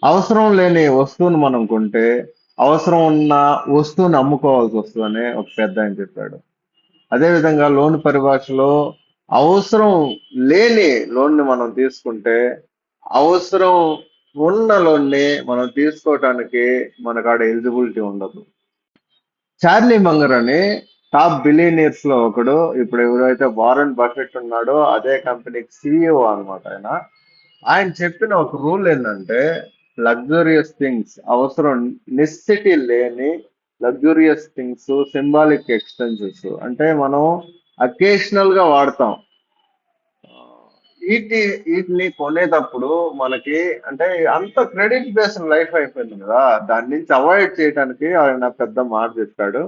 అవసరం లేని వస్తువును మనం కొంటే అవసరం ఉన్న వస్తువుని అమ్ముకోవాల్సి వస్తుందని ఒక పెద్ద ఆయన చెప్పాడు. అదేవిధంగా లోన్ పరిభాషలో అవసరం లేని లోన్ని మనం తీసుకుంటే అవసరం ఉన్న లోన్ని మనం తీసుకోవటానికి మనకాడ ఎలిజిబిలిటీ ఉండదు. చార్లీ మంగర్ అని టాప్ బిలియనీర్స్ లో ఒకడు. ఇప్పుడు ఎవరైతే వారెన్ బఫెట్ ఉన్నాడో అదే కంపెనీకి సిఇఓ అనమాట ఆయన. ఆయన చెప్పిన ఒక రూల్ ఏంటంటే లగ్జూరియస్ థింగ్స్ అవసరం, నెసెసిటీ లేని లగ్జూరియస్ థింగ్స్ సింబాలిక్ ఎక్స్పెన్సెస్ అంటే మనం అకేషనల్ గా వాడతాం. వీటిని కొనేటప్పుడు మనకి అంటే అంత క్రెడిట్ బేస్డ్ లైఫ్ అయిపోయింది కదా, దాని నుంచి అవాయిడ్ చేయడానికి ఆయన పెద్ద మాట చెప్పాడు.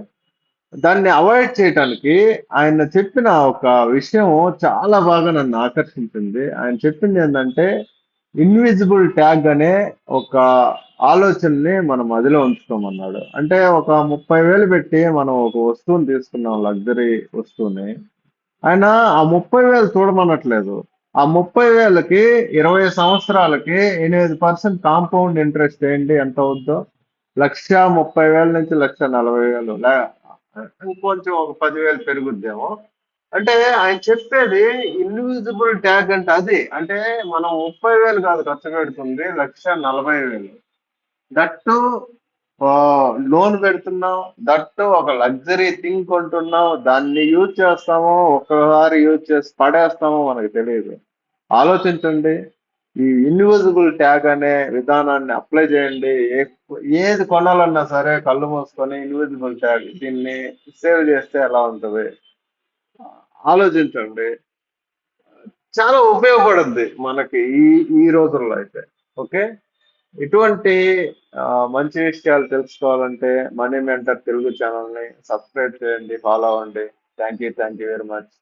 దాన్ని అవాయిడ్ చేయటానికి ఆయన చెప్పిన ఒక విషయం చాలా బాగా నన్ను ఆకర్షించింది. ఆయన చెప్పింది ఏంటంటే ఇన్విజిబుల్ ట్యాగ్ అనే ఒక ఆలోచనని మనం మదిలో ఉంచుకోమన్నాడు. అంటే ఒక 30,000 పెట్టి మనం ఒక వస్తువుని తీసుకున్నాం, లగ్జరీ వస్తువుని. ఆయన ఆ 30,000 చూడమనట్లేదు. ఆ 30,000కి 20 సంవత్సరాలకి 8% కాంపౌండ్ ఇంట్రెస్ట్ ఏంటి ఎంత అవుద్దో, 1,30,000 నుంచి 1,40,000 ఇంకొంచెం ఒక 10,000 పెరుగుద్దేమో. అంటే ఆయన చెప్పేది ఇన్విజిబుల్ ట్యాగ్ అంటే అది. అంటే మనం 30,000 కాదు ఖర్చు పెడుతుంది, 1,40,000. దట్టు లోన్ పెడుతున్నాం, దట్టు ఒక లగ్జరీ థింగ్ కొంటున్నాం, దాన్ని యూజ్ చేస్తామో ఒక్కసారి యూజ్ చేసి పడేస్తామో మనకు తెలియదు. ఆలోచించండి. ఈ ఇన్విజిబుల్ ట్యాగ్ అనే విధానాన్ని అప్లై చేయండి. ఏది కొనాలన్నా సరే కళ్ళు మూసుకొని ఇన్విజిబుల్ ట్యాగ్ దీన్ని సేవ్ చేస్తే ఎలా ఉంటుంది ఆలోచించండి. చాలా ఉపయోగపడుద్ది మనకి ఈ ఈ రోజుల్లో అయితే. ఓకే. ఇటువంటి ఆ, మంచి విషయాలు తెలుసుకోవాలంటే మనీ మెంటర్ తెలుగు ఛానల్ ని సబ్స్క్రైబ్ చేయండి, ఫాలో అవ్వండి. Thank you very much.